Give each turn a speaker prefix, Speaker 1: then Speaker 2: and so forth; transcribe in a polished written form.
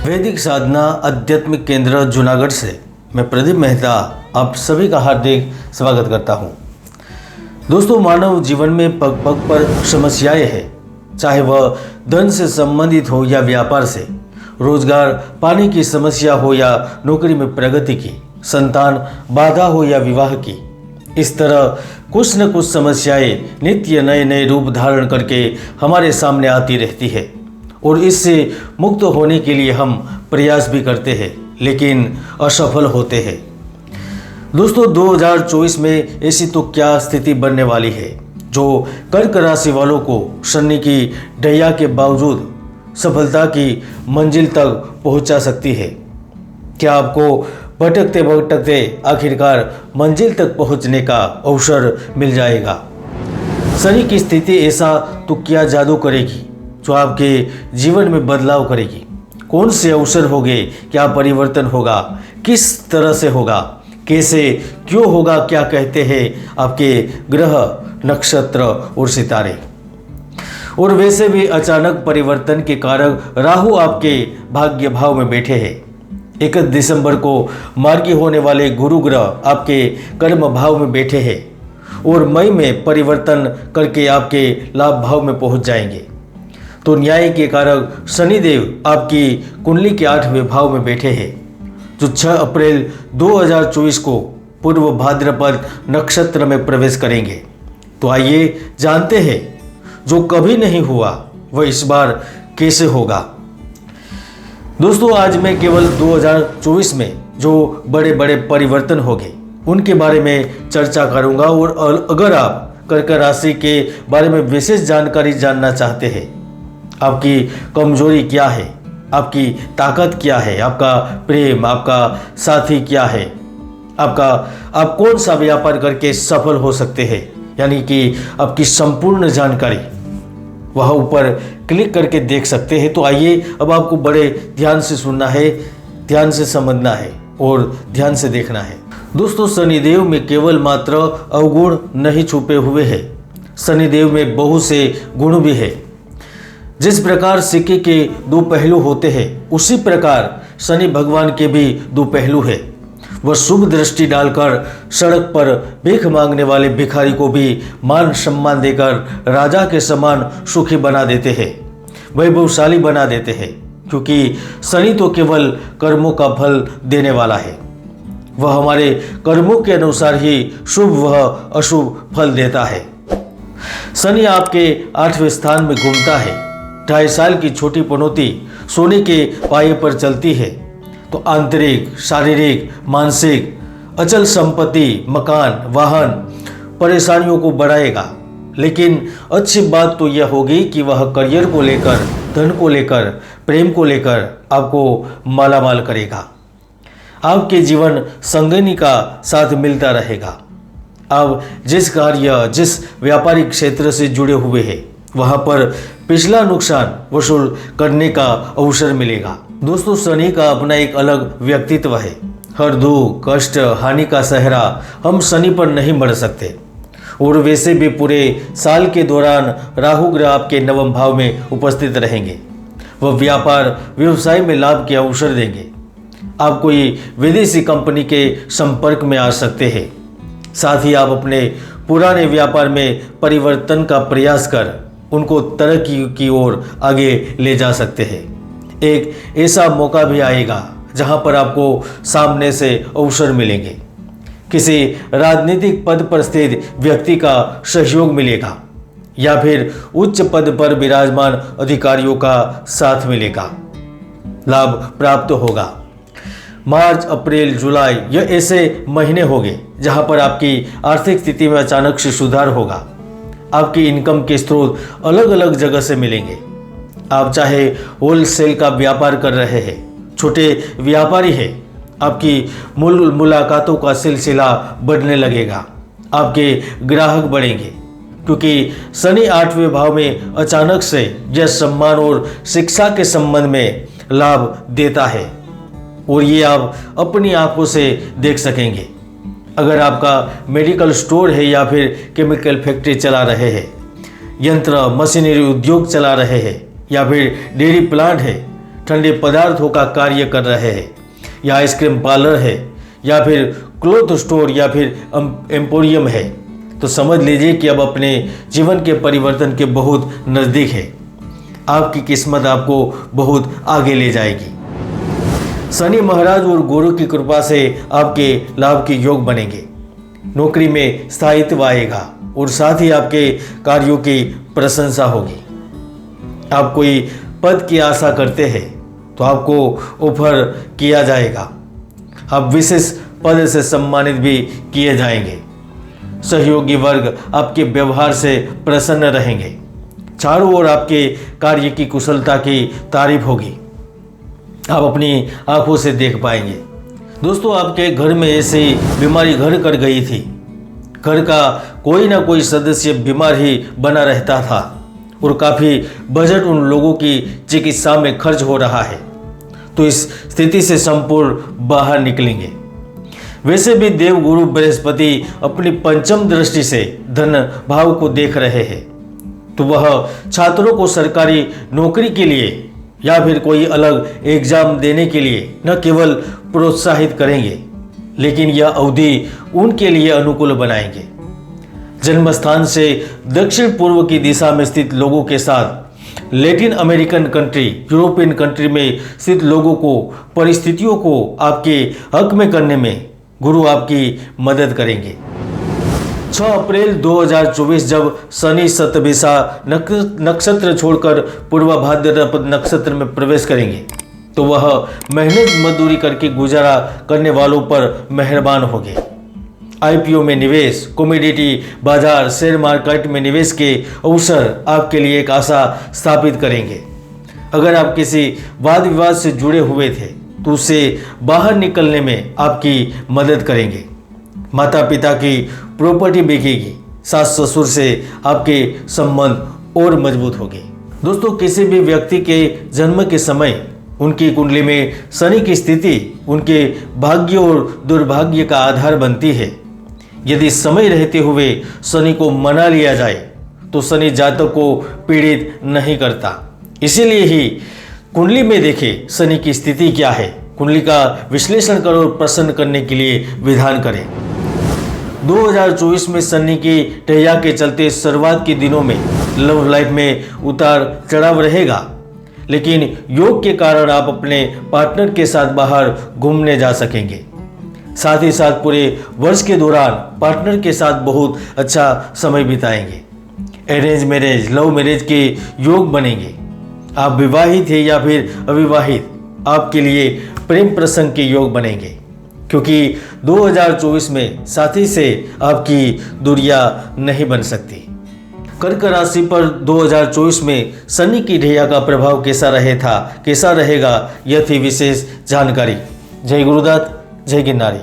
Speaker 1: वैदिक साधना आध्यात्मिक केंद्र जूनागढ़ से मैं प्रदीप मेहता आप सभी का हार्दिक स्वागत करता हूं। दोस्तों, मानव जीवन में पग पग पर समस्याएं हैं, चाहे वह धन से संबंधित हो या व्यापार से, रोजगार पाने की समस्या हो या नौकरी में प्रगति की, संतान बाधा हो या विवाह की। इस तरह कुछ न कुछ समस्याएं नित्य नए नए रूप धारण करके हमारे सामने आती रहती है और इससे मुक्त होने के लिए हम प्रयास भी करते हैं, लेकिन असफल होते हैं। दोस्तों, 2024 में ऐसी तो क्या स्थिति बनने वाली है जो कर्क राशि वालों को शनि की ढैया के बावजूद सफलता की मंजिल तक पहुंचा सकती है। क्या आपको भटकते भटकते आखिरकार मंजिल तक पहुंचने का अवसर मिल जाएगा? शनि की स्थिति ऐसा तो क्या जादू करेगी जो आपके जीवन में बदलाव करेगी? कौन से अवसर होंगे, क्या परिवर्तन होगा, किस तरह से होगा, कैसे, क्यों होगा, क्या कहते हैं आपके ग्रह, नक्षत्र और सितारे? और वैसे भी अचानक परिवर्तन के कारक राहु आपके भाग्य भाव में बैठे हैं। 1 दिसंबर को मार्गी होने वाले गुरु ग्रह आपके कर्म भाव में बैठे हैं और मई में परिवर्तन करके आपके लाभ भाव में पहुंच जाएंगे। तो न्याय के कारक शनिदेव आपकी कुंडली के 8वें भाव में बैठे हैं, जो 6 अप्रैल 2024 को पूर्व भाद्रपद नक्षत्र में प्रवेश करेंगे। तो आइए जानते हैं जो कभी नहीं हुआ वह इस बार कैसे होगा। दोस्तों, आज मैं केवल 2024 में जो बड़े बड़े परिवर्तन होंगे उनके बारे में चर्चा करूंगा। और अगर आप कर्क राशि के बारे में विशेष जानकारी जानना चाहते हैं, आपकी कमजोरी क्या है, आपकी ताकत क्या है, आपका प्रेम, आपका साथी क्या है, आप कौन सा व्यापार करके सफल हो सकते हैं, यानी कि आपकी संपूर्ण जानकारी वहाँ ऊपर क्लिक करके देख सकते हैं। तो आइए, अब आपको बड़े ध्यान से सुनना है, ध्यान से समझना है और ध्यान से देखना है। दोस्तों, शनिदेव में केवल मात्र अवगुण नहीं छुपे हुए हैं, शनिदेव में बहुत से गुण भी है। जिस प्रकार सिक्के के 2 पहलू होते हैं, उसी प्रकार शनि भगवान के भी 2 पहलू है। वह शुभ दृष्टि डालकर सड़क पर भीख मांगने वाले भिखारी को भी मान सम्मान देकर राजा के समान सुखी बना देते हैं, वैभवशाली बना देते हैं, क्योंकि शनि तो केवल कर्मों का फल देने वाला है। वह हमारे कर्मों के अनुसार ही शुभ व अशुभ फल देता है। शनि आपके 8वें स्थान में घूमता है। 2.5 साल की छोटी पनौती सोने के पाये पर चलती है तो आंतरिक, शारीरिक, मानसिक, अचल संपत्ति, मकान, वाहन, परेशानियों को बढ़ाएगा। लेकिन अच्छी बात तो यह होगी कि वह करियर को लेकर, धन को लेकर, प्रेम को लेकर आपको मालामाल करेगा। आपके जीवन संगिनी का साथ मिलता रहेगा। अब जिस कार्य, जिस व्यापारिक क्षेत्र से जुड़े हुए हैं, वहाँ पर पिछला नुकसान वसूल करने का अवसर मिलेगा। दोस्तों, शनि का अपना एक अलग व्यक्तित्व है। हर दुख, कष्ट, हानि का सहरा हम शनि पर नहीं मर सकते। और वैसे भी पूरे साल के दौरान राहु ग्रह आपके 9वें भाव में उपस्थित रहेंगे। वह व्यापार व्यवसाय में लाभ के अवसर देंगे। आप कोई विदेशी कंपनी के संपर्क में आ सकते हैं। साथ ही आप अपने पुराने व्यापार में परिवर्तन का प्रयास कर उनको तरक्की की ओर आगे ले जा सकते हैं। एक ऐसा मौका भी आएगा जहां पर आपको सामने से अवसर मिलेंगे। किसी राजनीतिक पद पर स्थित व्यक्ति का सहयोग मिलेगा या फिर उच्च पद पर विराजमान अधिकारियों का साथ मिलेगा। लाभ प्राप्त होगा। मार्च, अप्रैल, जुलाई यह ऐसे महीने होंगे जहां पर आपकी आर्थिक स्थिति में अचानक से सुधार होगा। आपकी इनकम के स्रोत अलग अलग जगह से मिलेंगे। आप चाहे होलसेल का व्यापार कर रहे हैं, छोटे व्यापारी हैं, आपकी मुलाकातों का सिलसिला बढ़ने लगेगा। आपके ग्राहक बढ़ेंगे, क्योंकि शनि 8वें भाव में अचानक से यह सम्मान और शिक्षा के संबंध में लाभ देता है और ये आप अपनी आंखों से देख सकेंगे। अगर आपका मेडिकल स्टोर है या फिर केमिकल फैक्ट्री चला रहे हैं, यंत्र मशीनरी उद्योग चला रहे हैं या फिर डेयरी प्लांट है, ठंडे पदार्थों का कार्य कर रहे हैं, या आइसक्रीम पार्लर है, या फिर क्लोथ स्टोर, या फिर एम्पोरियम है, तो समझ लीजिए कि अब अपने जीवन के परिवर्तन के बहुत नज़दीक है। आपकी किस्मत आपको बहुत आगे ले जाएगी। शनि महाराज और गुरु की कृपा से आपके लाभ के योग बनेंगे। नौकरी में स्थायित्व आएगा और साथ ही आपके कार्यों की प्रशंसा होगी। आप कोई पद की आशा करते हैं तो आपको ऑफर किया जाएगा। आप विशेष पद से सम्मानित भी किए जाएंगे। सहयोगी वर्ग आपके व्यवहार से प्रसन्न रहेंगे। चारों ओर आपके कार्य की कुशलता की तारीफ होगी। आप अपनी आंखों से देख पाएंगे। दोस्तों, आपके घर में ऐसी बीमारी घर कर गई थी। घर का कोई ना कोई सदस्य बीमार ही बना रहता था और काफ़ी बजट उन लोगों की चिकित्सा में खर्च हो रहा है, तो इस स्थिति से संपूर्ण बाहर निकलेंगे। वैसे भी देवगुरु बृहस्पति अपनी पंचम दृष्टि से धन भाव को देख रहे हैं, तो वह छात्रों को सरकारी नौकरी के लिए या फिर कोई अलग एग्जाम देने के लिए न केवल प्रोत्साहित करेंगे, लेकिन यह अवधि उनके लिए अनुकूल बनाएंगे। जन्म स्थान से दक्षिण पूर्व की दिशा में स्थित लोगों के साथ Latin American country, European country में स्थित लोगों को परिस्थितियों को आपके हक में करने में गुरु आपकी मदद करेंगे। 6 अप्रैल 2024 जब शनि शतभिषा नक्षत्र छोड़कर पूर्व भाद्रपद नक्षत्र में प्रवेश करेंगे, तो वह मेहनत मजदूरी करके गुजारा करने वालों पर मेहरबान होंगे। आईपीओ में निवेश, कमोडिटी बाजार, शेयर मार्केट में निवेश के अवसर आपके लिए एक आशा स्थापित करेंगे। अगर आप किसी वाद विवाद से जुड़े हुए थे तो उससे बाहर निकलने में आपकी मदद करेंगे। माता पिता की प्रॉपर्टी बिकेगी। सास ससुर से आपके संबंध और मजबूत होंगे। दोस्तों, किसी भी व्यक्ति के जन्म के समय उनकी कुंडली में शनि की स्थिति उनके भाग्य और दुर्भाग्य का आधार बनती है। यदि समय रहते हुए शनि को मना लिया जाए तो शनि जातक को पीड़ित नहीं करता। इसीलिए ही कुंडली में देखें शनि की स्थिति क्या है, कुंडली का विश्लेषण करो और प्रसन्न करने के लिए विधान करें। 2024 में शनि की टैया के चलते शुरुआत के दिनों में लव लाइफ में उतार चढ़ाव रहेगा, लेकिन योग के कारण आप अपने पार्टनर के साथ बाहर घूमने जा सकेंगे। साथ ही साथ पूरे वर्ष के दौरान पार्टनर के साथ बहुत अच्छा समय बिताएंगे। अरेंज मैरिज, लव मैरिज के योग बनेंगे। आप विवाहित हैं या फिर अविवाहित, आपके लिए प्रेम प्रसंग के योग बनेंगे, क्योंकि 2024 में साथी से आपकी दूरियां नहीं बन सकती। कर्क राशि पर 2024 में शनि की ढैया का प्रभाव कैसा रहेगा, यह थी विशेष जानकारी। जय गुरुदत्त, जय गिरनारी।